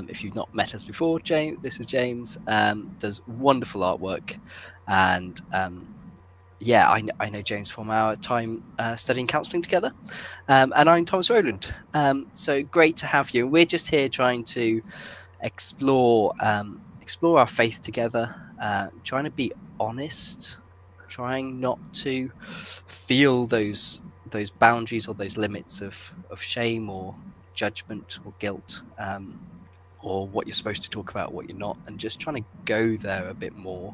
If you've not met us before, James, this is James. Does wonderful artwork, and yeah, I know James from our time studying counselling together, and I'm Thomas Rowland. So great to have you. We're just here trying to explore our faith together, trying to be honest, trying not to feel those boundaries or those limits of shame or judgment or guilt, or what you're supposed to talk about, what you're not, and just trying to go there a bit more,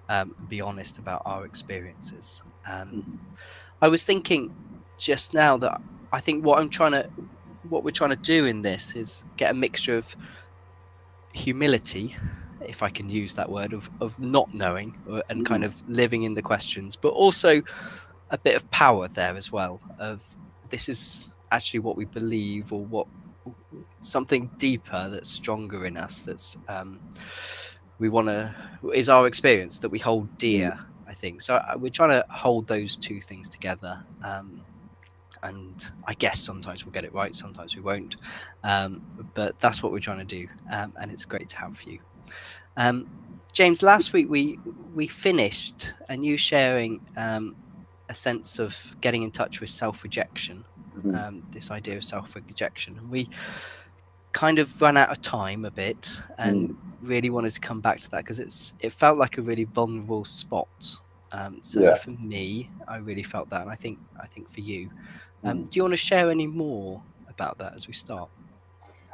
and be honest about our experiences. I was thinking just now that I think what we're trying to do in this is get a mixture of humility, if I can use that word, of not knowing and kind of living in the questions, but also a bit of power there as well, of this is actually what we believe, or what something deeper that's stronger in us, that's we want to, is our experience that we hold dear, I think. So we're trying to hold those two things together, and I guess sometimes we'll get it right, sometimes we won't, but that's what we're trying to do, and it's great to have you. James, last week we finished and you sharing a sense of getting in touch with self-rejection, this idea of self-rejection, and we kind of ran out of time a bit, and really wanted to come back to that because it felt like a really vulnerable spot. Certainly for me, I really felt that, and I think for you. Do you want to share any more about that as we start?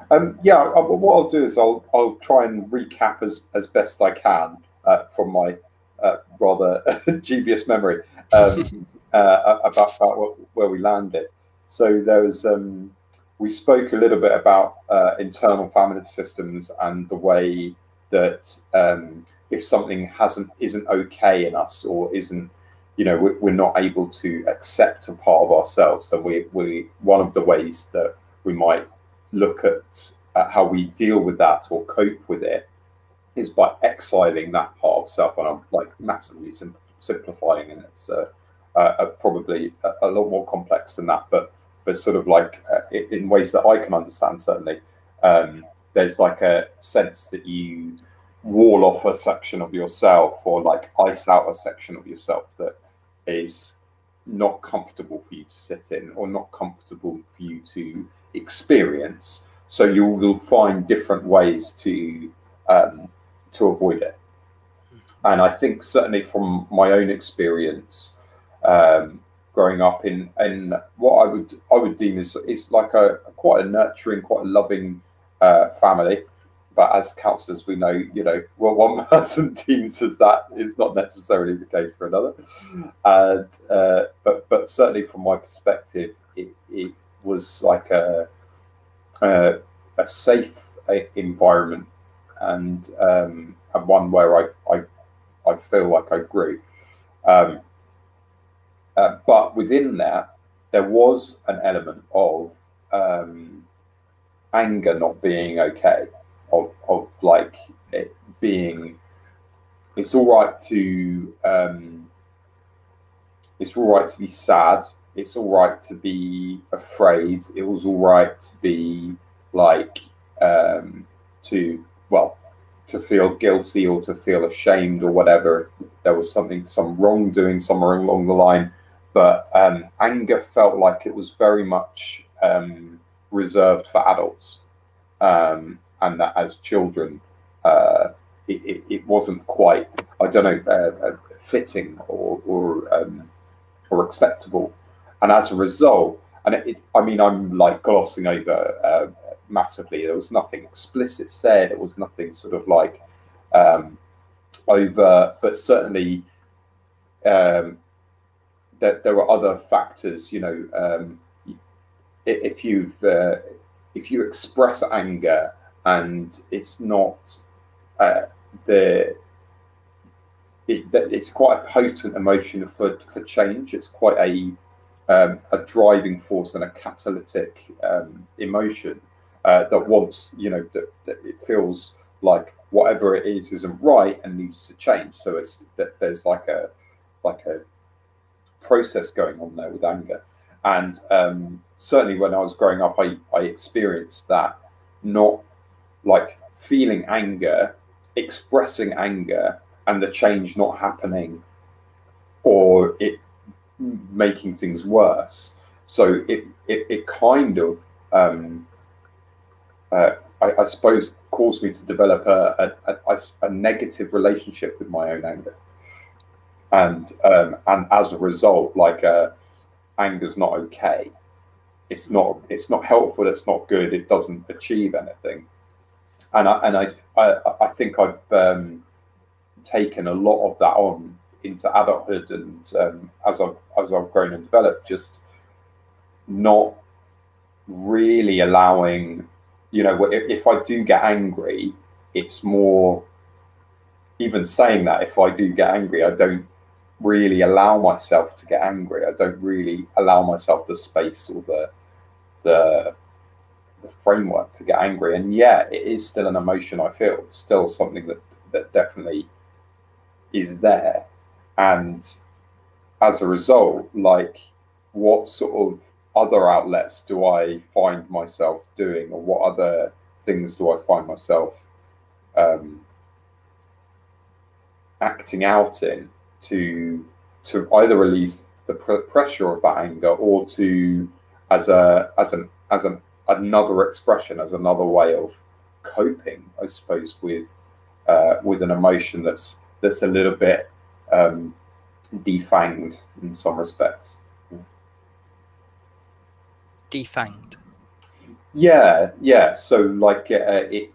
What I'll do is I'll try and recap as best I can from my rather dubious memory about where we landed. So there was we spoke a little bit about internal family systems and the way that if something isn't okay in us, or isn't, we're not able to accept a part of ourselves, then we one of the ways that we might look at how we deal with that or cope with it is by exiling that part of self. And I'm like massively simplifying, and it's probably a lot more complex than that, but sort of like in ways that I can understand, certainly. There's like a sense that you wall off a section of yourself, or like ice out a section of yourself that is not comfortable for you to sit in, or not comfortable for you to experience. So you will find different ways to avoid it. And I think certainly from my own experience, growing up in what I would deem is like quite a nurturing, quite a loving family. But as counsellors, we know, what one person deems as that is not necessarily the case for another. And but certainly from my perspective, it was like a safe environment, and one where I feel like I grew. But within that, there was an element of anger not being okay, of like it being, it's all right to be sad, it's all right to be afraid, it was all right to be like to feel guilty or to feel ashamed or whatever, if there was some wrongdoing somewhere along the line. But anger felt like it was very much reserved for adults, and that as children it wasn't quite, I don't know, fitting or acceptable. And as a result, and I'm like glossing over massively, there was nothing explicit said, it was nothing sort of like over, but certainly that there were other factors. If you express anger and it's not it's quite a potent emotion for change. It's quite a driving force and a catalytic emotion that wants, that it feels like whatever it is isn't right and needs to change. So there's like a process going on there with anger. And certainly when I was growing up, I experienced that, not like feeling anger, expressing anger, and the change not happening, or it making things worse. So it kind of, I suppose, caused me to develop a negative relationship with my own anger, and as a result, like, anger's not okay. It's not helpful. It's not good. It doesn't achieve anything. And I think I've taken a lot of that on into adulthood, and as I've grown and developed, just not really allowing, if I do get angry, it's more, even saying that, if I do get angry, I don't really allow myself to get angry. I don't really allow myself the space or the framework to get angry. And yeah, it is still an emotion I feel. It's still something that definitely is there. And as a result, like, what sort of other outlets do I find myself doing, or what other things do I find myself acting out in to either release the pressure of that anger, or to as another expression, as another way of coping, I suppose, with an emotion that's a little bit defanged in some respects. Defanged. Yeah. So, like, it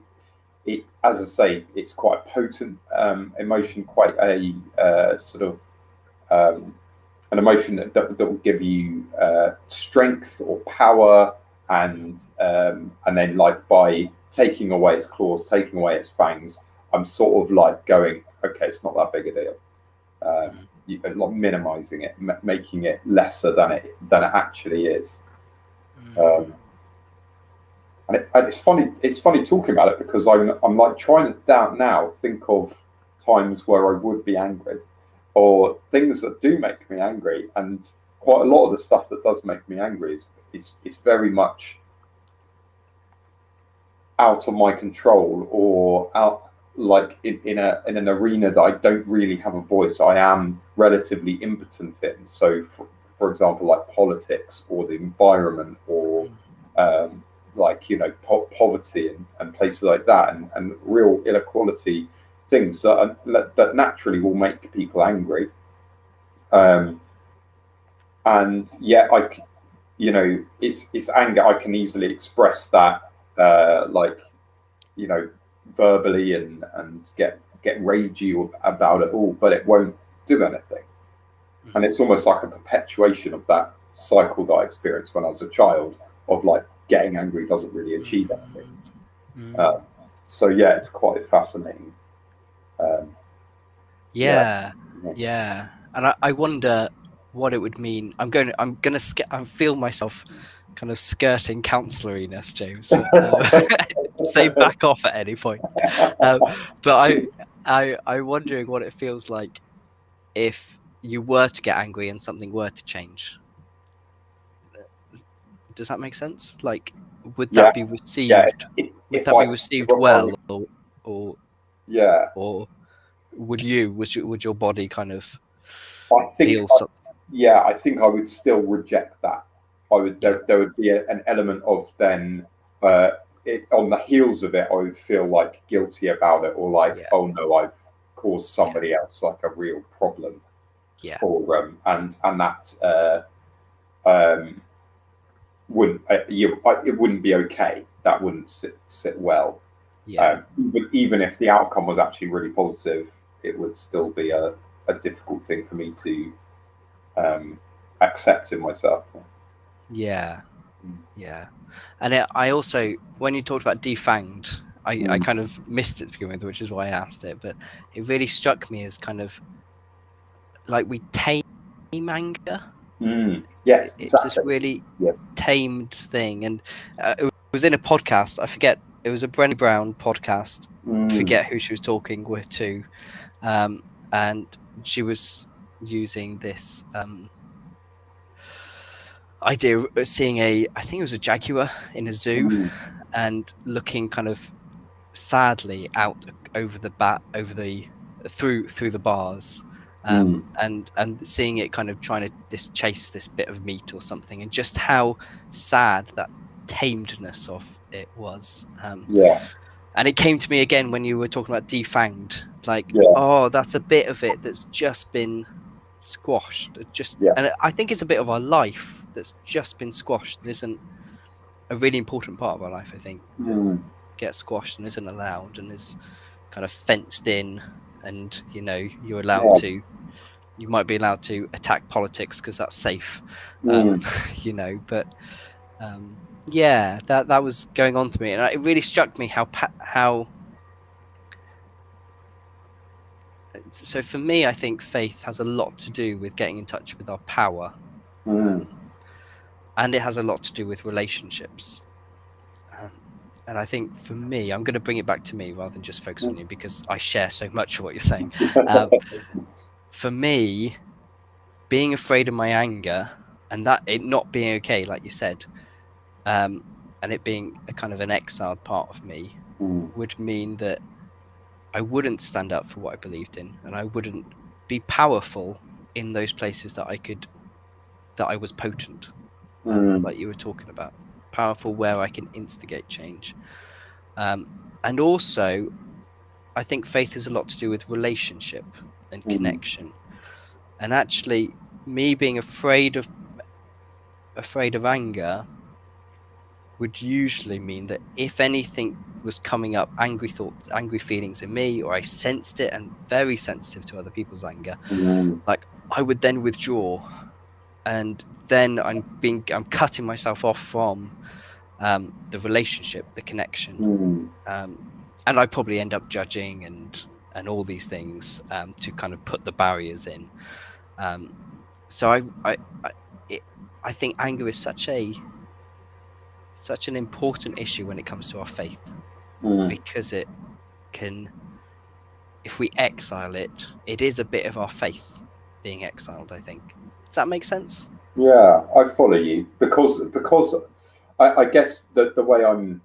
as I say, it's quite a potent emotion, quite a sort of an emotion that will give you strength or power, and then, like, by taking away its claws, taking away its fangs, I'm sort of like going, okay, it's not that big a deal. Like minimizing it, making it lesser than it actually is. And it's funny. It's funny talking about it, because I'm like trying to now think of times where I would be angry, or things that do make me angry, and quite a lot of the stuff that does make me angry is very much out of my control, or out, like, in an arena that I don't really have a voice. I am relatively impotent in. So, for example, like politics, or the environment, or like, poverty and places like that, and real inequality, things that naturally will make people angry. And yeah, it's anger. I can easily express that, like, verbally, and get ragey about it all, but it won't do anything. And it's almost like a perpetuation of that cycle that I experienced when I was a child, of like, getting angry doesn't really achieve anything. So yeah, it's quite fascinating. Yeah. And I wonder what it would mean. I feel myself kind of skirting counsellor-iness, James. Say back off at any point. But I'm wondering what it feels like if you were to get angry and something were to change. Does that make sense? Like, would that be received? Yeah, would that be received well, or yeah, or would your body kind of I think feel something? Yeah, I think I would still reject that. There would be an element of then, on the heels of it, I would feel like guilty about it, or like, oh no, I've caused somebody else like a real problem. For and that it wouldn't be okay. That wouldn't sit well. But even if the outcome was actually really positive, it would still be a difficult thing for me to accept in myself. Yeah. And I also, when you talked about defanged, I kind of missed it to begin with, which is why I asked it. But it really struck me as kind of like we tame anger. Yes, it's this really tamed thing, and it was in a podcast. I forget. It was a Brené Brown podcast. Forget who she was talking with to, and she was using this idea of seeing I think it was a jaguar in a zoo, and looking kind of sadly out over the through the bars, and seeing it kind of trying to chase this bit of meat or something, and just how sad that tamedness of it was. And it came to me again when you were talking about defanged, like, oh, that's a bit of it that's just been squashed. And I think it's a bit of our life that's just been squashed and isn't a really important part of our life, I think. Gets squashed and isn't allowed and is kind of fenced in, and you're allowed to, you might be allowed to attack politics because that's safe, but that was going on to me, and it really struck me how so for me, I think faith has a lot to do with getting in touch with our power, and it has a lot to do with relationships. And I think for me, I'm going to bring it back to me rather than just focus on you, because I share so much of what you're saying. For me, being afraid of my anger and that it not being okay, like you said, and it being a kind of an exiled part of me, would mean that I wouldn't stand up for what I believed in, and I wouldn't be powerful in those places that I was potent, like you were talking about. Powerful where I can instigate change. And also, I think faith has a lot to do with relationship and connection. And actually, me being afraid of anger would usually mean that if anything was coming up, angry thoughts, angry feelings in me, or I sensed it and very sensitive to other people's anger, like I would then withdraw, and then I'm cutting myself off from the relationship, the connection, and I probably end up judging and all these things to kind of put the barriers in. So I think anger is such an important issue when it comes to our faith, because it can, if we exile it, it is a bit of our faith being exiled, I think. Does that make sense? Yeah, I follow you, because I guess the way I'm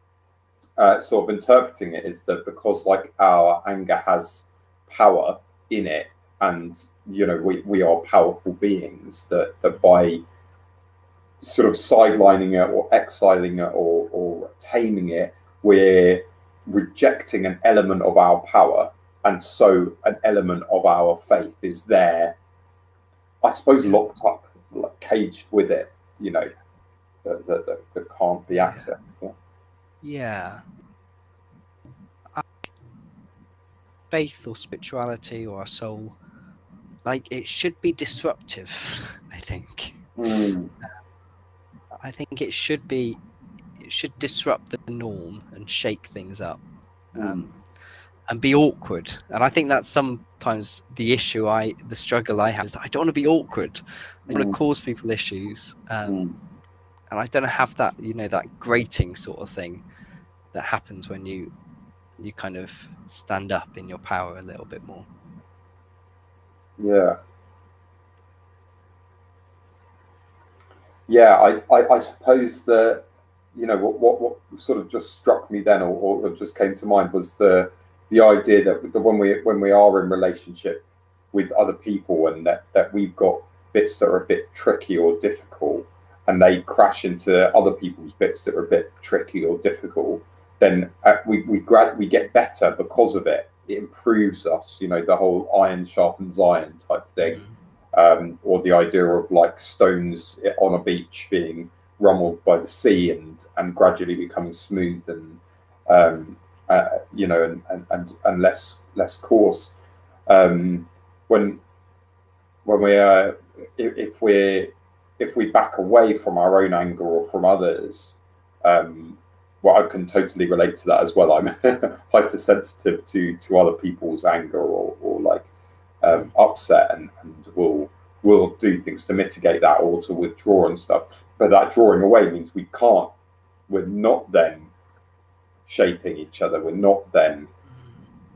sort of interpreting it is that because like our anger has power in it, and we are powerful beings, that by sort of sidelining it or exiling it or taming it, we're rejecting an element of our power, and so an element of our faith is there, I suppose, locked up, like caged with it, that can't be accessed. Faith or spirituality or our soul, like, it should be disruptive, I think. I think it should disrupt the norm and shake things up, and be awkward. And I think that's sometimes the struggle I have, is that I don't want to be awkward. I don't want to cause people issues. And I don't have that, that grating sort of thing that happens when you kind of stand up in your power a little bit more. I suppose that what sort of just struck me then, or just came to mind, was the idea that when we are in relationship with other people, and that we've got bits that are a bit tricky or difficult, and they crash into other people's bits that are a bit tricky or difficult, then we get better because of it. It improves us, the whole iron sharpens iron type thing. Or the idea of like stones on a beach being rumbled by the sea and gradually becoming smooth and less coarse. When if we back away from our own anger or from others, I can totally relate to that as well. I'm hypersensitive to other people's anger or like upset, and will do things to mitigate that or to withdraw and stuff. But that drawing away means we're not then shaping each other. We're not then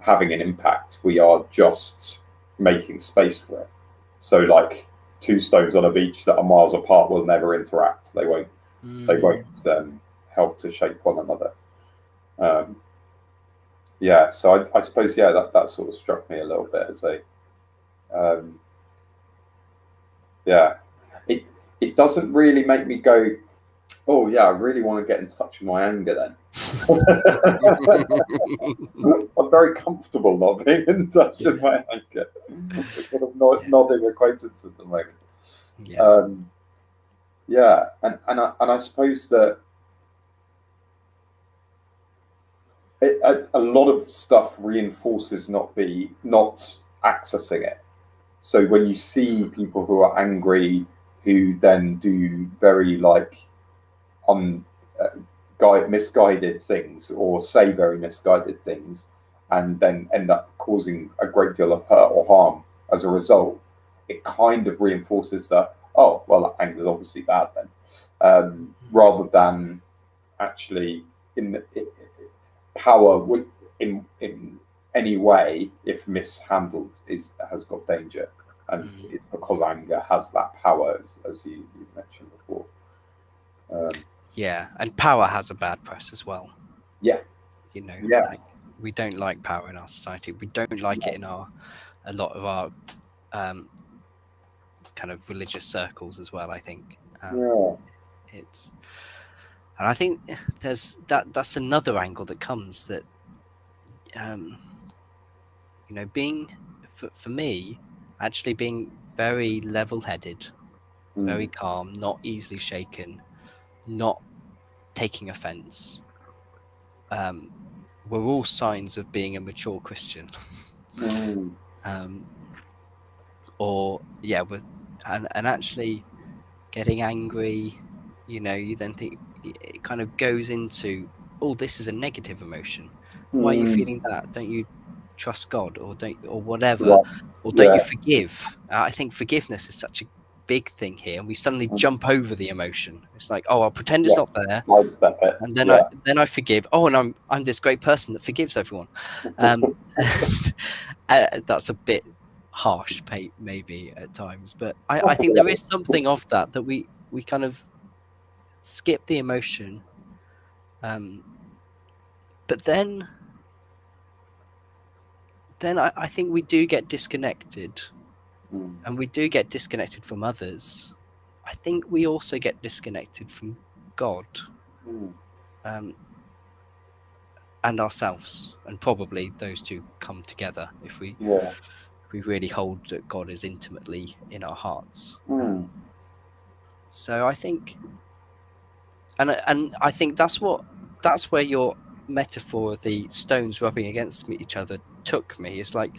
having an impact. We are just making space for it. So like two stones on a beach that are miles apart will never interact. They won't help to shape one another. yeah. So I suppose that sort of struck me a little bit as a um, yeah. It it doesn't really make me go, oh yeah, I really want to get in touch with my anger then. I'm very comfortable not being in touch with my anger. Sort of nodding acquaintance at the moment. Yeah. Yeah, and I suppose that a lot of stuff reinforces not accessing it. So when you see people who are angry, who then do very like un misguided things or say very misguided things, and then end up causing a great deal of hurt or harm as a result, it kind of reinforces that, oh well, anger is obviously bad then, rather than actually in the, power would in any way, if mishandled, has got danger, and it's because anger has that power, as you mentioned before. Yeah, and power has a bad press as well. Yeah, You know, yeah, like we don't like power in our society. We don't like it in a lot of our kind of religious circles as well. I think it's, and I think there's that's another angle that comes that you know, being for me, actually being very level-headed, very calm, not easily shaken, not taking offense, were all signs of being a mature Christian. Or yeah, and actually getting angry, you know, you then think it kind of goes into, oh, this is a negative emotion. Why are you feeling that? Don't you trust God, or whatever, or don't you forgive? I think forgiveness is such a big thing here, and we suddenly jump over the emotion. It's like, oh, I'll pretend it's not there, sidestep it, and then I forgive. Oh, and I'm this great person that forgives everyone. That's a bit harsh, maybe at times, but I think there is something of that we kind of skip the emotion, but then I think we do get disconnected, and we do get disconnected from others. I think we also get disconnected from God, and ourselves, and probably those two come together if we really hold that God is intimately in our hearts. So I think, and I think that's where your metaphor of the stones rubbing against each other took me. It's like,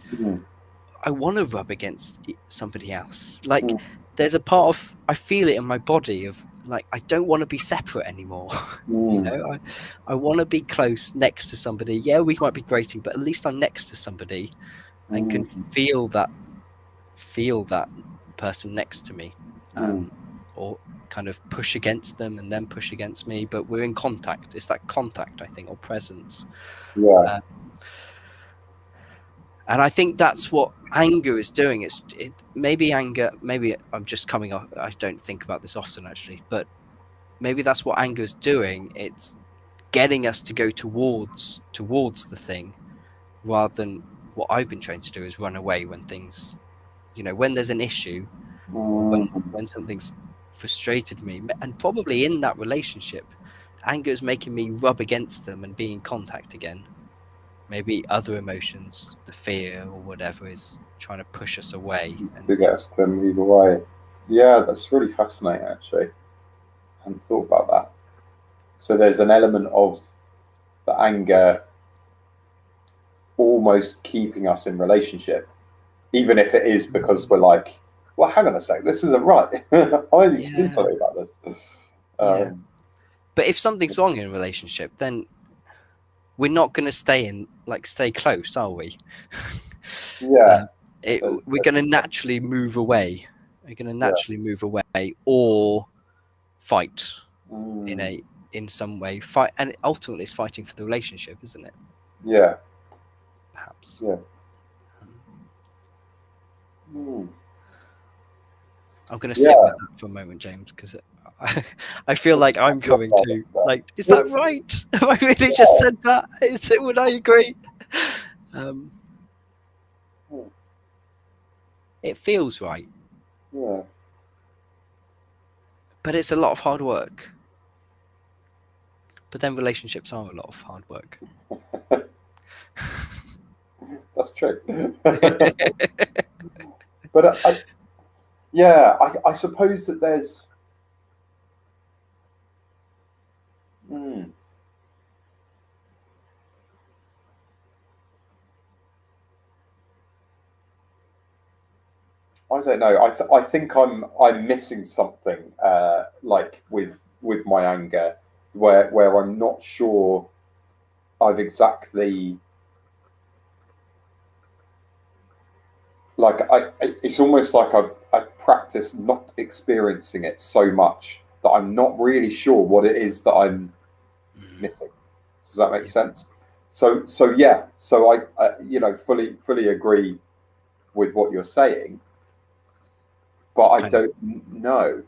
I want to rub against somebody else. Like there's a part of, I feel it in my body of like, I don't want to be separate anymore. You know, I want to be close next to somebody. Yeah, we might be grating, but at least I'm next to somebody and can feel that person next to me, or kind of push against them and then push against me, but we're in contact. It's that contact, I think, or presence. And I think that's what anger is doing. Maybe I'm just coming off, I don't think about this often actually, but maybe that's what anger is doing. It's getting us to go towards the thing, rather than what I've been trained to do is run away when things, you know, when there's an issue, or when something's frustrated me, and probably in that relationship, anger is making me rub against them and be in contact again. Maybe other emotions, the fear or whatever, is trying to push us away to get us to move away. Yeah, that's really fascinating actually. I hadn't thought about that. So there's an element of the anger almost keeping us in relationship, even if it is because we're like, well, hang on a sec, this isn't right. I need to do something about this. But if something's wrong in a relationship, then we're not going to stay close, are we? We're going to naturally move away. We're going to naturally move away or fight in some way. Fight, and ultimately, it's fighting for the relationship, isn't it? Yeah. Perhaps. Yeah. I'm going to sit with that for a moment, James, because I feel like I'm coming to, like, is that right? Have I really just said that? Would I agree? Um, Yeah. it feels right, Yeah. but it's a lot of hard work. But then relationships are a lot of hard work. That's true. But yeah, I suppose that there's. Hmm, I don't know. I think I'm missing something, like with my anger, where I'm not sure I've exactly like it's almost like I've practiced not experiencing it so much that I'm not really sure what it is that I'm Mm, missing. Does that make yeah, sense? So yeah. So I fully agree with what you're saying, but I kind of, don't know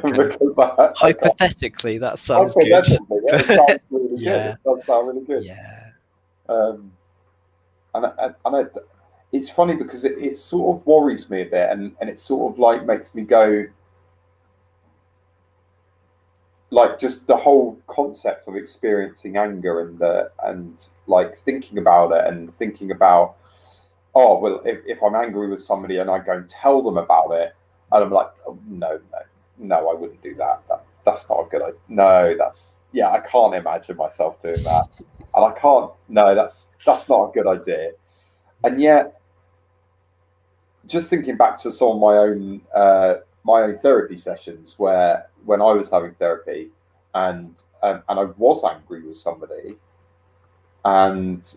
kind of because I can't. hypothetically, that sounds good. Hypothetically, yeah, it But sounds really good. yeah, It does sound really good. yeah, Um, it's funny because it sort of worries me a bit, and it sort of like makes me go like just the whole concept of experiencing anger and like thinking about it and thinking about, oh well, if I'm angry with somebody and I go and tell them about it, and I'm like, oh, no, I wouldn't do that. That's not a good idea. No, that's yeah, I can't imagine myself doing that, and I can't. No, that's not a good idea. And yet, just thinking back to some of my own therapy sessions where when I was having therapy, and I was angry with somebody, and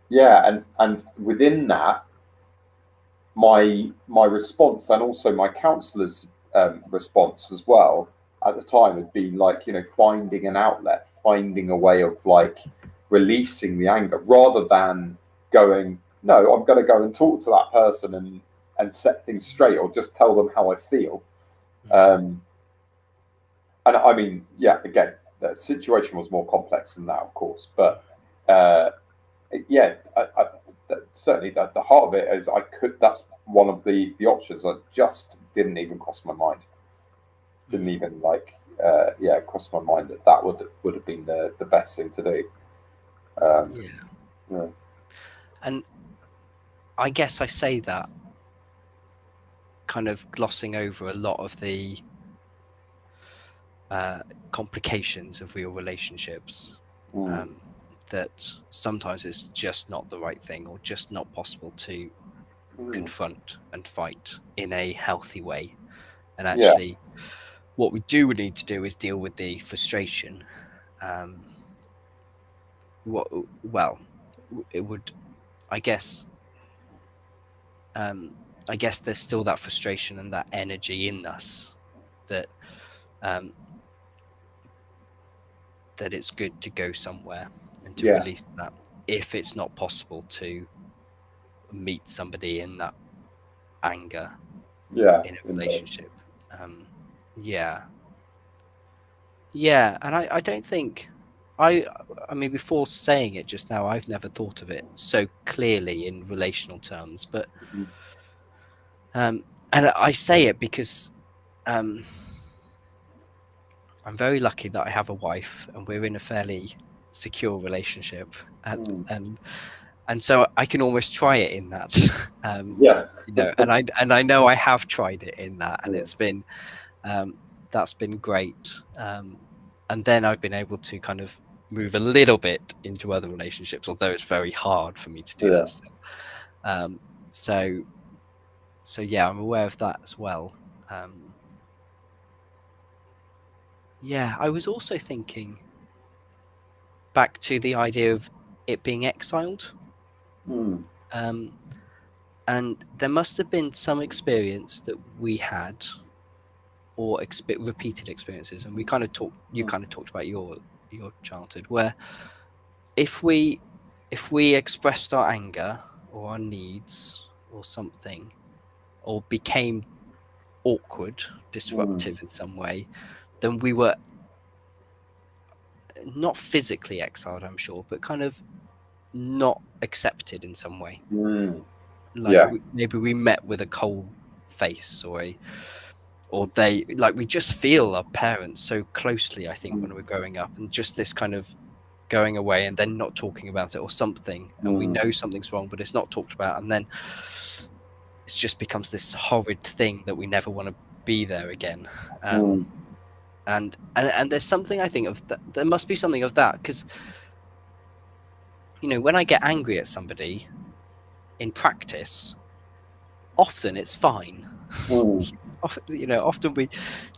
yeah, and within that, my response and also my counsellor's response as well at the time had been like, finding an outlet, finding a way of like releasing the anger rather than going, no, I'm going to go and talk to that person and set things straight or just tell them how I feel. Um, and I mean, yeah, again, the situation was more complex than that, of course, but uh, yeah, certainly the heart of it is I could. That's one of the options that just didn't even cross my mind. Didn't even like, yeah, cross my mind that that would have been the best thing to do. Um, yeah. yeah, And I guess I say that kind of glossing over a lot of the complications of real relationships. mm, Um, that sometimes it's just not the right thing or just not possible to mm, confront and fight in a healthy way. And yeah, actually, what we do need to do is deal with the frustration. Um, well, it would, I guess, I guess there's still that frustration and that energy in us that um, that it's good to go somewhere and to yeah, release that if it's not possible to meet somebody in that anger yeah, in a indeed. relationship. Um, yeah, yeah, and I don't think I I mean before saying it just now, I've never thought of it so clearly in relational terms, but Mhm. um, and I say it because um, I'm very lucky that I have a wife and we're in a fairly secure relationship, Mm, and and so I can almost try it in that, um, yeah, and I know I have tried it in that, and mm, it's been um, that's been great. And then I've been able to kind of move a little bit into other relationships, although it's very hard for me to do yeah, that still. Um, so so yeah, I'm aware of that as well. Um, yeah, I was also thinking back to the idea of it being exiled. mm, Um, and there must have been some experience that we had or repeated experiences, and we kind of talked you mm, kind of talked about your childhood where if we expressed our anger or our needs or something or became awkward, mm, disruptive in some way, then we were not physically exiled, I'm sure, but kind of not accepted in some way. Like Yeah. maybe we met with a cold face, or they, like, we just feel our parents so closely, I think, when we're growing up, and just this kind of going away and then not talking about it or something, and we know something's wrong, but it's not talked about, and then it just becomes this horrid thing that we never want to be there again. And there's something, I think, of that. There must be something of that, because, you know, when I get angry at somebody in practice, often it's fine. You know, often we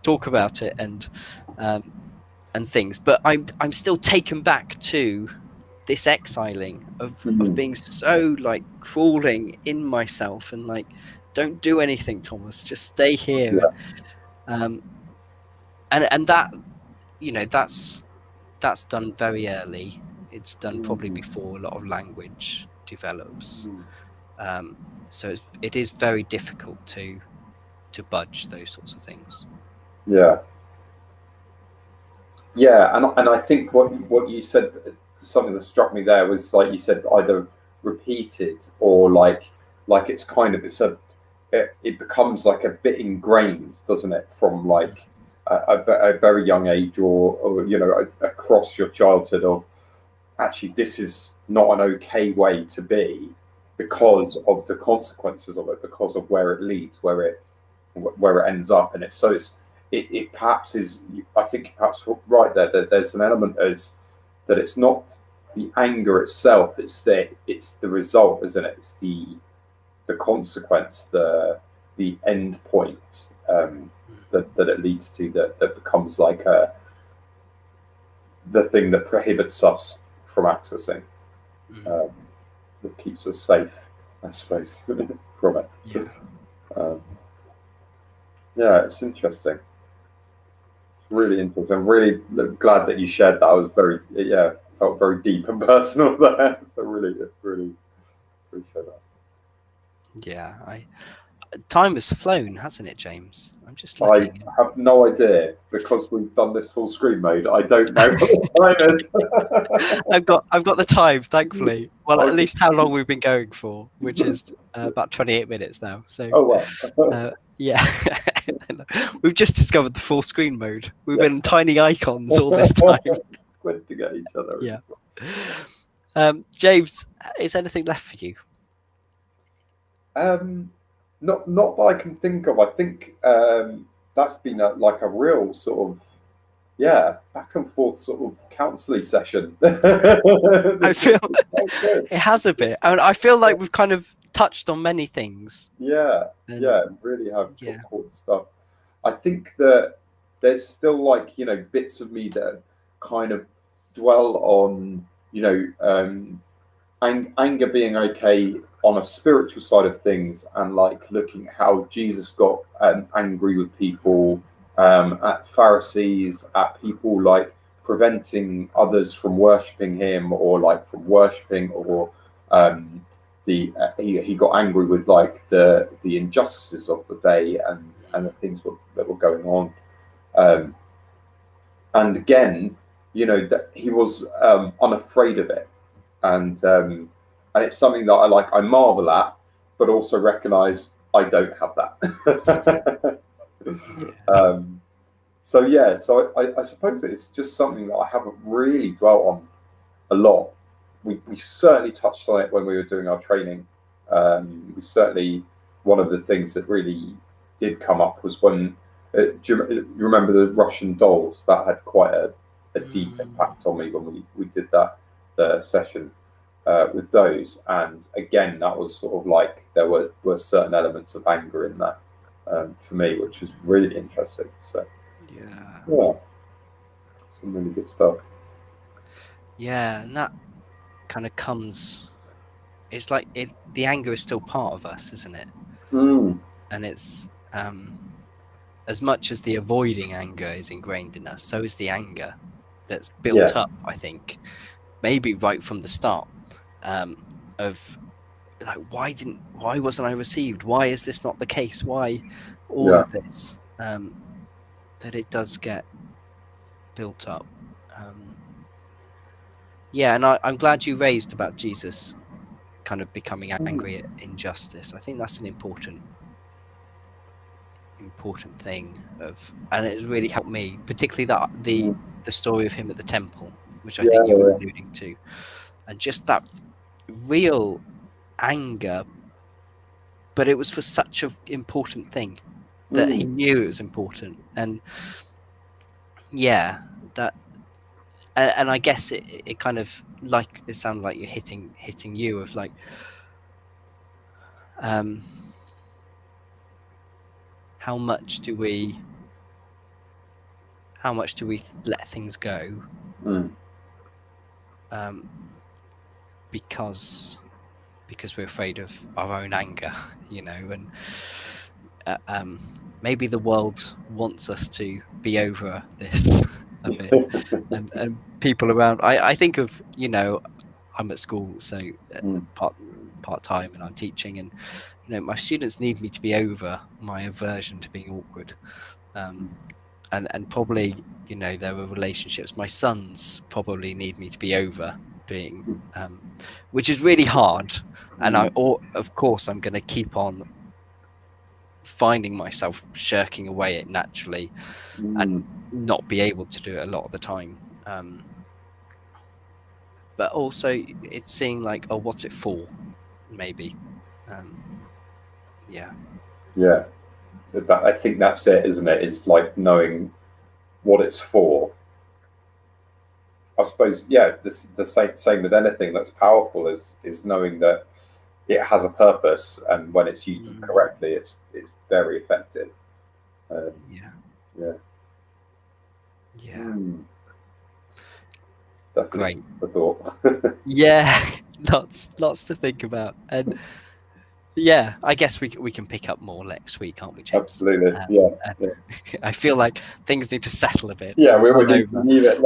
talk about it and things, but I'm still taken back to this exiling of being so, like, crawling in myself and like, don't do anything, Thomas, just stay here. And that, you know, that's done very early. It's done probably before a lot of language develops. So it is very difficult to budge those sorts of things. Yeah, and I think what you said, something that struck me there was, like you said, either repeated or like it's kind of, it becomes like a bit ingrained, doesn't it, from like a very young age, or you know, across your childhood, of actually this is not an okay way to be because of the consequences of it, because of where it leads, where it ends up. And it perhaps is, I think perhaps right there, that there's an element as that it's not the anger itself, it's the result, isn't it? It's the consequence, the end point that it leads to, that becomes like the thing that prohibits us from accessing, that keeps us safe, I suppose, from it. Yeah, it's interesting. Really interesting. I'm really glad that you shared that. I was felt very deep and personal there. So really appreciate that. Yeah, time has flown, hasn't it, James? I'm just looking. I have no idea, because we've done this full screen mode. I don't know what the time is. I've got the time, thankfully. Well, at least how long we've been going for, which is about 28 minutes now. So. Oh wow. Yeah, we've just discovered the full screen mode. We've been tiny icons all this time. Good to get each other. Yeah. James, is anything left for you? Not that I can think of. I think that's been like a real sort of back and forth sort of counselling session. I feel it has a bit, and I feel like we've kind of touched on many things. Really have caught stuff. I think that there's still, like, you know, bits of me that kind of dwell on, you know, anger being okay on a spiritual side of things, and like looking at how Jesus got angry with people, at Pharisees, at people like preventing others from worshipping him, or like from worshipping, or he got angry with like the injustices of the day, and the things that were going on, and again, you know, that he was unafraid of it, and it's something that I marvel at, but also recognize I don't have that. So I suppose it's just something that I haven't really dwelt on a lot. We certainly touched on it when we were doing our training. We certainly, one of the things that really did come up was when, do you remember the Russian dolls? That had quite a deep impact on me when we did the session with those. And again, that was sort of like there were certain elements of anger in that for me, which was really interesting. So yeah, some really good stuff. Yeah, and that kind of comes, it's like the anger is still part of us, isn't it? And it's as much as the avoiding anger is ingrained in us, so is the anger that's built up, I think, maybe right from the start, of like, why wasn't I received? Why is this not the case? Why all of this? That it does get built up. Yeah, and I'm glad you raised about Jesus kind of becoming angry at injustice. I think that's an important thing and it's really helped me, particularly the story of him at the temple, which I Yeah, think you were alluding to, and just that real anger, but it was for such an important thing that he knew it was important. And yeah, that and I guess it kind of, like, it sounded like you're hitting you of like, how much do we let things go, because we're afraid of our own anger, you know. And maybe the world wants us to be over this a bit. and people around, I think of, you know, I'm at school, so part-time, and I'm teaching, and you know, my students need me to be over my aversion to being awkward. And probably, you know, there are relationships, my sons probably need me to be over being, which is really hard. And of course I'm going to keep on finding myself shirking away it naturally and not be able to do it a lot of the time. But also it's seeing like, oh, what's it for? Maybe. Yeah. I think that's it, isn't it? It's like knowing what it's for. I suppose, yeah, the same with anything that's powerful is knowing that it has a purpose, and when it's used correctly, it's very effective. Definitely. Great. The thought. Yeah, lots to think about. And yeah, I guess we can pick up more next week, can't we, James? Absolutely. Yeah. I feel like things need to settle a bit. Yeah, we need to leave it.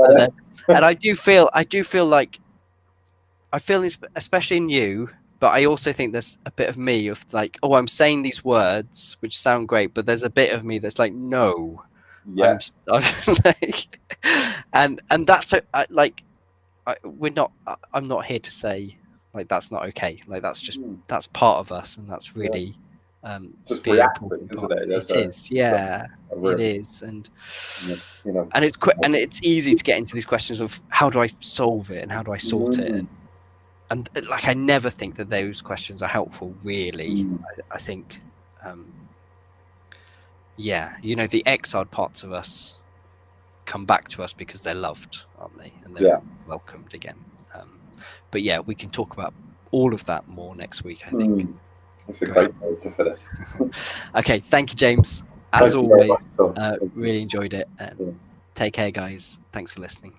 And I do feel like, I feel this, especially in you, but I also think there's a bit of me of like, oh, I'm saying these words which sound great, but there's a bit of me that's like, no. Yeah. I'm like, and that's like, I'm not here to say like that's not okay. Like that's part of us, and that's really just reacting, isn't it? It is, yeah, it is. And you know, and it's easy to get into these questions of how do I solve it and how do I sort it, and like I never think that those questions are helpful, really. I think yeah, you know, the exiled parts of us come back to us because they're loved, aren't they? And they're welcomed again. But yeah, we can talk about all of that more next week, I think. That's a great place to finish. Okay, thank you, James. As always, really enjoyed it. And take care, guys. Thanks for listening.